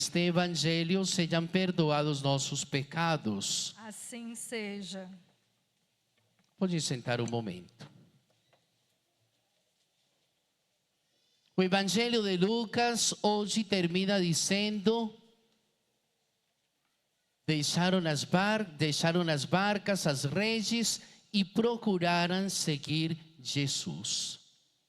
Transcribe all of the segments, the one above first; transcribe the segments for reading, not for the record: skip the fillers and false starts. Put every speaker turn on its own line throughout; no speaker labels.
este evangelho sejam perdoados nossos pecados.
Assim seja.
Pode sentar um momento. O evangelho de Lucas hoje termina dizendo: deixaram as barcas, as redes e procuraram seguir Jesus.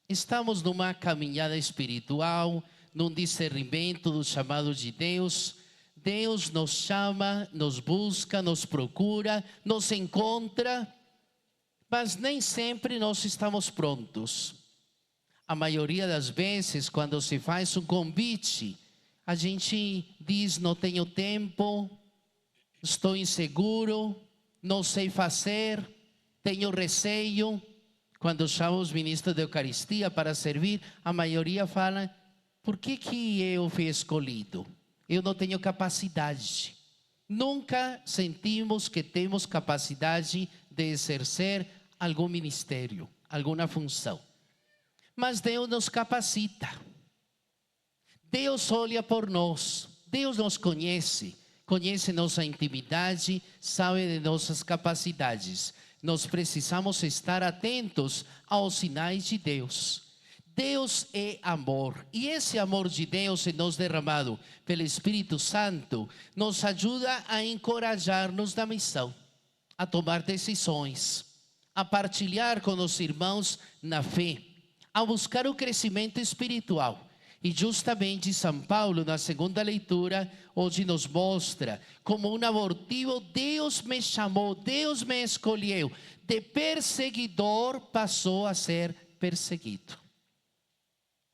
Estamos numa caminhada espiritual, num discernimento do chamado de Deus. Deus nos chama, nos busca, nos procura, nos encontra, mas nem sempre nós estamos prontos. A maioria das vezes, quando se faz um convite, a gente diz: não tenho tempo, estou inseguro, não sei fazer, tenho receio. Quando chamo os ministros da Eucaristia para servir, a maioria fala: por que eu fui escolhido? Eu não tenho capacidade. Nunca sentimos que temos capacidade de exercer algum ministério, alguma função. Mas Deus nos capacita. Deus olha por nós. Deus nos conhece. Conhece nossa intimidade, sabe de nossas capacidades. Nós precisamos estar atentos aos sinais de Deus. Deus é amor, e esse amor de Deus em nós derramado pelo Espírito Santo nos ajuda a encorajar-nos na missão, a tomar decisões, a partilhar com os irmãos na fé, a buscar o crescimento espiritual. E justamente São Paulo, na segunda leitura, hoje nos mostra como um abortivo: Deus me chamou, Deus me escolheu. De perseguidor passou a ser perseguido.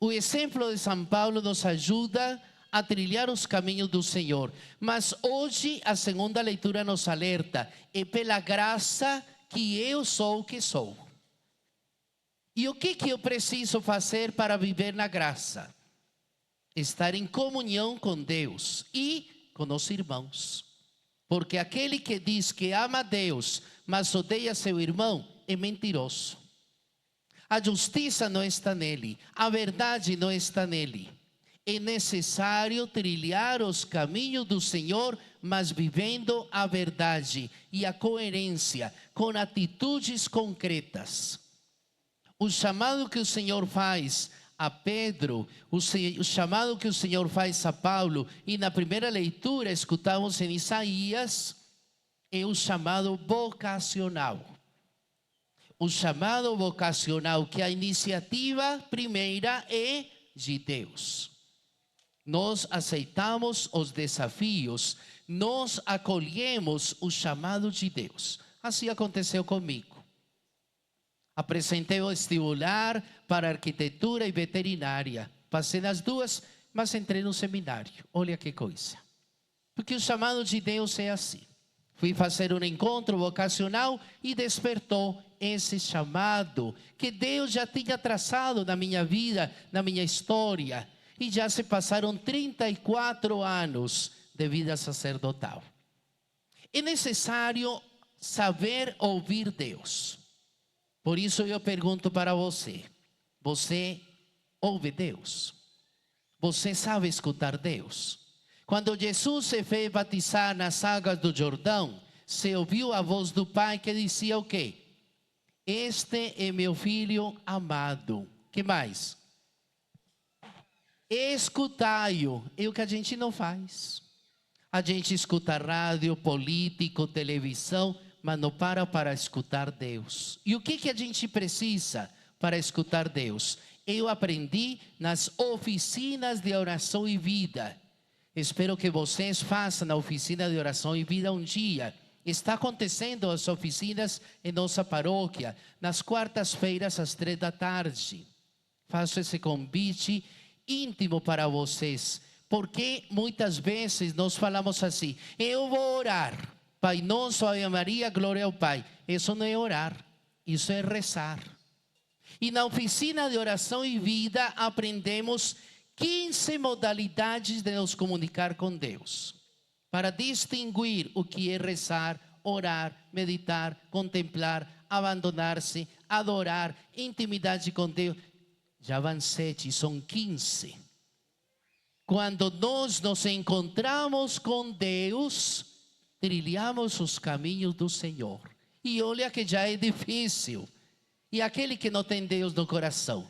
O exemplo de São Paulo nos ajuda a trilhar os caminhos do Senhor. Mas hoje a segunda leitura nos alerta: é pela graça que eu sou o que sou. E o que eu preciso fazer para viver na graça? Estar em comunhão com Deus e com os irmãos. Porque aquele que diz que ama a Deus, mas odeia seu irmão, é mentiroso. A justiça não está nele, a verdade não está nele. É necessário trilhar os caminhos do Senhor, mas vivendo a verdade e a coerência, com atitudes concretas. O chamado que o Senhor faz a Pedro, o chamado que o Senhor faz a Paulo, e na primeira leitura escutamos em Isaías, é o chamado vocacional. O chamado vocacional, que a iniciativa primeira é de Deus. Nós aceitamos os desafios, nós acolhemos o chamado de Deus. Assim aconteceu comigo. Apresentei o vestibular para arquitetura e veterinária. Passei nas duas, mas entrei no seminário. Olha que coisa. Porque o chamado de Deus é assim. Fui fazer um encontro vocacional e despertou esse chamado que Deus já tinha traçado na minha vida, na minha história. E já se passaram 34 anos de vida sacerdotal. É necessário saber ouvir Deus. Por isso eu pergunto para você: você ouve Deus? Você sabe escutar Deus? Quando Jesus se fez batizar nas águas do Jordão, se ouviu a voz do Pai que dizia o quê? Este é meu filho amado. Que mais? Escutai-o. É o que a gente não faz. A gente escuta rádio, político, televisão, mas não para escutar Deus. E o que a gente precisa para escutar Deus? Eu aprendi nas oficinas de oração e vida. Espero que vocês façam a oficina de oração e vida um dia. Está acontecendo as oficinas em nossa paróquia, nas quartas-feiras às 15h. Faço esse convite íntimo para vocês, porque muitas vezes nós falamos assim: eu vou orar, Pai Nosso, Ave Maria, glória ao Pai. Isso não é orar, isso é rezar. E na oficina de oração e vida aprendemos 15 modalidades de nos comunicar com Deus, para distinguir o que é rezar, orar, meditar, contemplar, abandonar-se, adorar, intimidade com Deus. Já van 7, são 15. Quando nós nos encontramos com Deus, trilhamos os caminhos do Senhor. E olha que já é difícil. E aquele que não tem Deus no coração,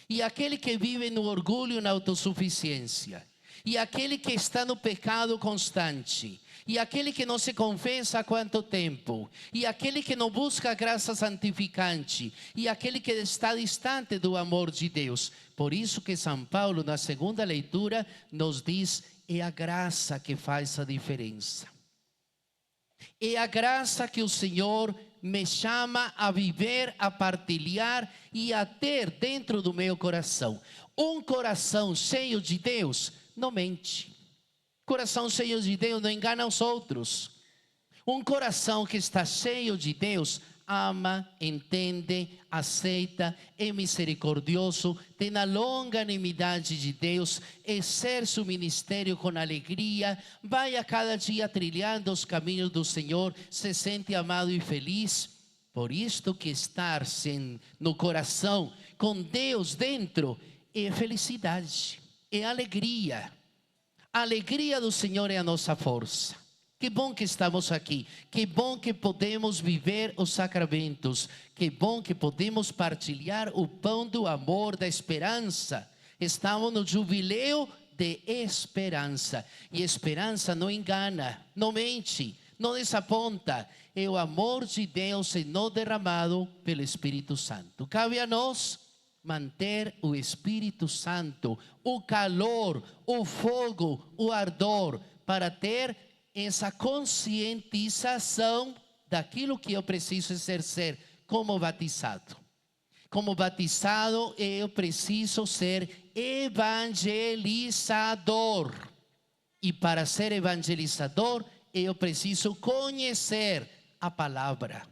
e aquele que vive no orgulho e na autossuficiência, e aquele que está no pecado constante, e aquele que não se confessa há quanto tempo, e aquele que não busca a graça santificante, e aquele que está distante do amor de Deus. Por isso que São Paulo, na segunda leitura, nos diz: é a graça que faz a diferença. É a graça que o Senhor me chama a viver, a partilhar e a ter dentro do meu coração. Um coração cheio de Deus não mente. Coração cheio de Deus não engana os outros. Um coração que está cheio de Deus ama, entende, aceita, é misericordioso, tem a longanimidade de Deus, exerce o ministério com alegria, vai a cada dia trilhando os caminhos do Senhor, se sente amado e feliz. Por isto que estar no coração, com Deus dentro, é felicidade, é alegria. A alegria do Senhor é a nossa força. Que bom que estamos aqui, que bom que podemos viver os sacramentos, que bom que podemos partilhar o pão do amor, da esperança. Estamos no jubileu de esperança, e esperança não engana, não mente, não desaponta. É o amor de Deus sendo derramado pelo Espírito Santo. Cabe a nós manter o Espírito Santo, o calor, o fogo, o ardor, para ter essa conscientização daquilo que eu preciso exercer como batizado. Como batizado, eu preciso ser evangelizador. E para ser evangelizador, eu preciso conhecer a palavra,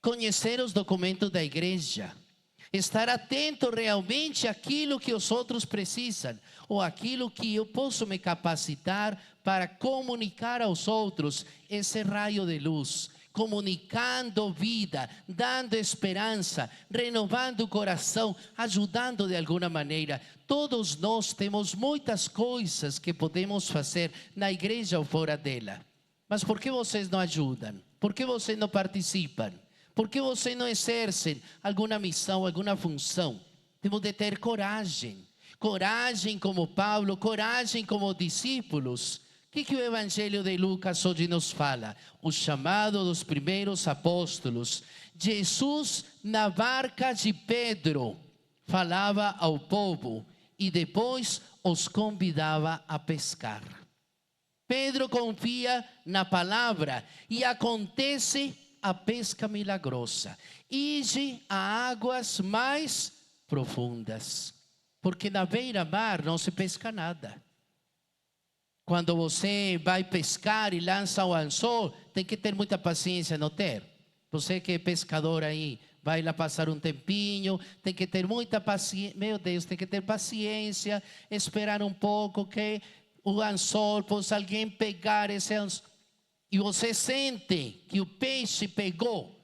conhecer os documentos da igreja, estar atento realmente àquilo que os outros precisam, ou aquilo que eu posso me capacitar para comunicar aos outros esse raio de luz, comunicando vida, dando esperança, renovando o coração, ajudando de alguma maneira. Todos nós temos muitas coisas que podemos fazer na igreja ou fora dela. Mas por que vocês não ajudam? Por que vocês não participam? Por que vocês não exercem alguma missão, alguma função? Temos de ter coragem. Coragem como Paulo, coragem como discípulos. O que o Evangelho de Lucas hoje nos fala? O chamado dos primeiros apóstolos. Jesus na barca de Pedro falava ao povo e depois os convidava a pescar. Pedro confia na palavra e acontece a pesca milagrosa. Ide a águas mais profundas, porque na beira-mar não se pesca nada. Quando você vai pescar e lança o anzol, tem que ter muita paciência, não ter? Você que é pescador aí, vai lá passar um tempinho, tem que ter muita paciência. Meu Deus, tem que ter paciência, esperar um pouco que o anzol, possa alguém pegar esse anzol. E você sente que o peixe pegou.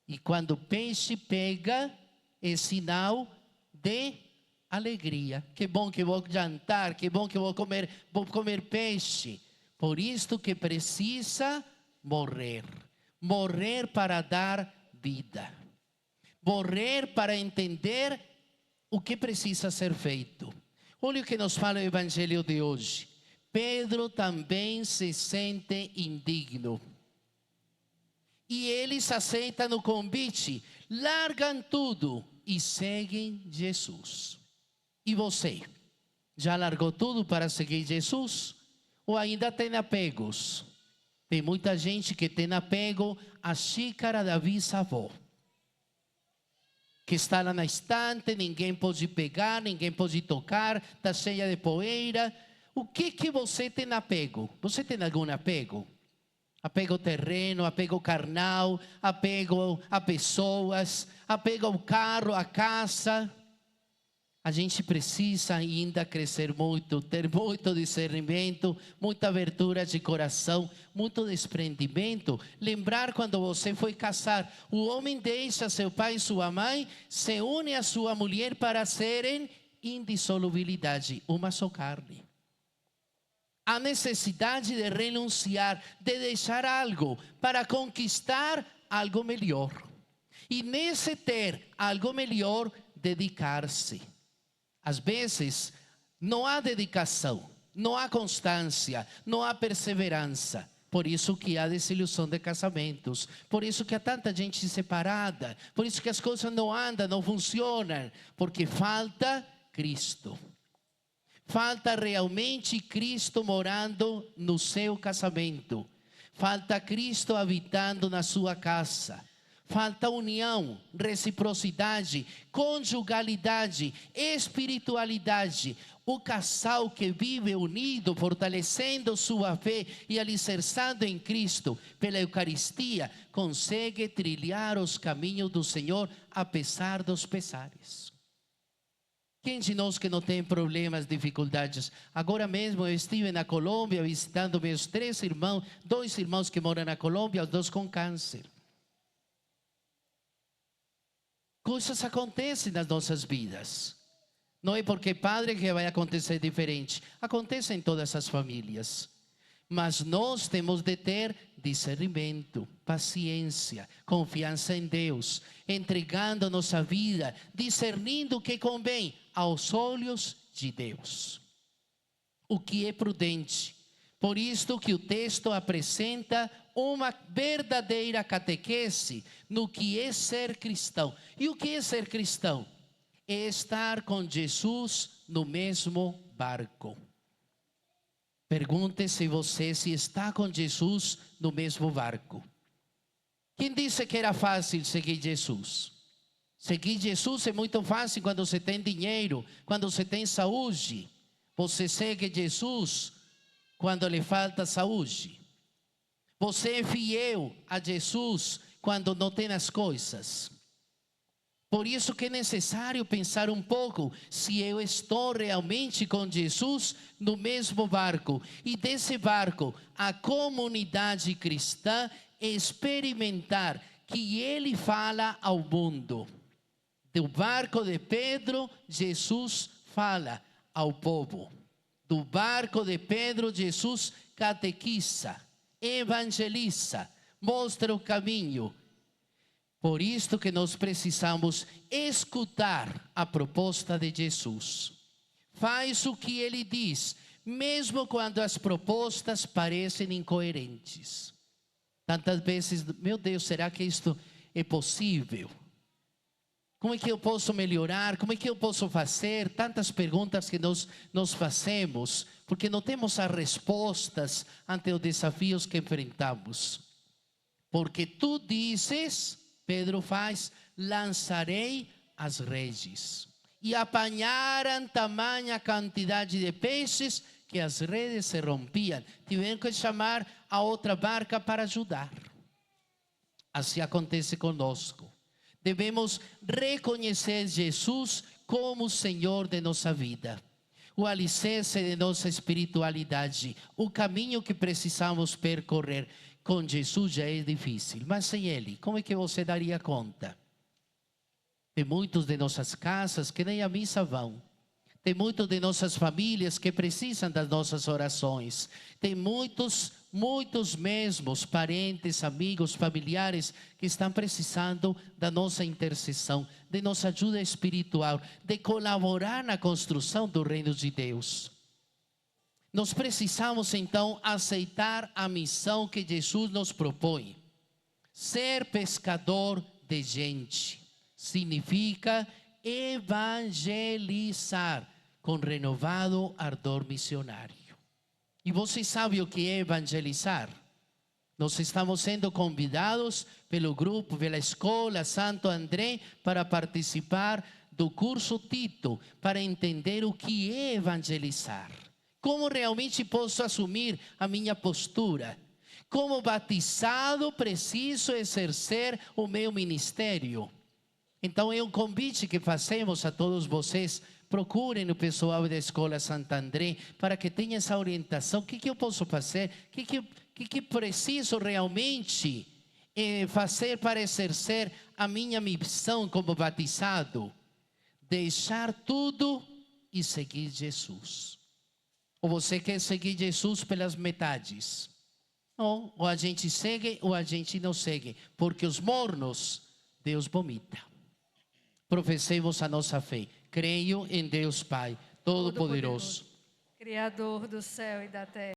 E quando o peixe pega, é sinal de alegria. Que bom que vou jantar, que bom que vou comer peixe. Por isto que precisa morrer. Morrer para dar vida. Morrer para entender o que precisa ser feito. Olha o que nos fala o Evangelho de hoje. Pedro também se sente indigno. E eles aceitam o convite, largam tudo e seguem Jesus. E você, já largou tudo para seguir Jesus? Ou ainda tem apegos? Tem muita gente que tem apego à xícara da bisavó, que está lá na estante, ninguém pode pegar, ninguém pode tocar, está cheia de poeira. O que você tem apego? Você tem algum apego? Apego ao terreno, apego carnal, apego a pessoas, apego ao carro, à casa. A gente precisa ainda crescer muito, ter muito discernimento, muita abertura de coração, muito desprendimento. Lembrar quando você foi casar, o homem deixa seu pai e sua mãe, se une a sua mulher para serem indissolubilidade, uma só carne. A necessidade de renunciar, de deixar algo para conquistar algo melhor. E nesse ter algo melhor, dedicar-se. Às vezes, não há dedicação, não há constância, não há perseverança. Por isso que há desilusão de casamentos, por isso que há tanta gente separada, por isso que as coisas não andam, não funcionam, porque falta Cristo. Falta realmente Cristo morando no seu casamento. Falta Cristo habitando na sua casa. Falta união, reciprocidade, conjugalidade, espiritualidade. O casal que vive unido, fortalecendo sua fé e alicerçado em Cristo pela Eucaristia, consegue trilhar os caminhos do Senhor apesar dos pesares. Quem de nós que não tem problemas, dificuldades? Agora mesmo eu estive na Colômbia visitando meus 3 irmãos, 2 irmãos que moram na Colômbia, os 2 com câncer. Coisas acontecem nas nossas vidas. Não é porque padre que vai acontecer diferente. Acontece em todas as famílias. Mas nós temos de ter discernimento, paciência, confiança em Deus, entregando nossa vida, discernindo o que convém aos olhos de Deus. O que é prudente. Por isto que o texto apresenta uma verdadeira catequese no que é ser cristão. E o que é ser cristão? É estar com Jesus no mesmo barco. Pergunte se você está com Jesus no mesmo barco. Quem disse que era fácil seguir Jesus? Seguir Jesus é muito fácil quando você tem dinheiro, quando você tem saúde. Você segue Jesus quando lhe falta saúde. Você é fiel a Jesus quando não tem as coisas. Por isso que é necessário pensar um pouco se eu estou realmente com Jesus no mesmo barco. E desse barco, a comunidade cristã experimentar que ele fala ao mundo. Do barco de Pedro, Jesus fala ao povo. Do barco de Pedro, Jesus catequiza, evangeliza, mostra o caminho. Por isto que nós precisamos escutar a proposta de Jesus. Faz o que ele diz, mesmo quando as propostas parecem incoerentes. Tantas vezes, meu Deus, será que isto é possível? Como é que eu posso melhorar? Como é que eu posso fazer? Tantas perguntas que nós fazemos, porque não temos as respostas ante os desafios que enfrentamos. Porque tu dizes, Pedro faz, lançarei as redes. E apanharam tamanha quantidade de peixes que as redes se rompiam. Tiveram que chamar a outra barca para ajudar. Assim acontece conosco. Devemos reconhecer Jesus como o Senhor de nossa vida. O alicerce de nossa espiritualidade. O caminho que precisamos percorrer. Com Jesus já é difícil, mas sem Ele, como é que você daria conta? Tem muitos de nossas casas que nem à missa vão. Tem muitos de nossas famílias que precisam das nossas orações. Tem muitos mesmos parentes, amigos, familiares que estão precisando da nossa intercessão, de nossa ajuda espiritual, de colaborar na construção do reino de Deus. Nós precisamos então aceitar a missão que Jesus nos propõe. Ser pescador de gente significa evangelizar com renovado ardor missionário. E você sabe o que é evangelizar? Nós estamos sendo convidados pelo grupo, pela Escola Santo André para participar do curso Tito, para entender o que é evangelizar. Como realmente posso assumir a minha postura? Como batizado preciso exercer o meu ministério? Então é um convite que fazemos a todos vocês. Procurem o pessoal da Escola Santo André para que tenham essa orientação. O que eu posso fazer? O que preciso realmente fazer para exercer a minha missão como batizado? Deixar tudo e seguir Jesus. Ou você quer seguir Jesus pelas metades? Não, ou a gente segue ou a gente não segue, porque os mornos Deus vomita. Professemos a nossa fé. Creio em Deus Pai Todo-Poderoso,
Criador do céu e da terra.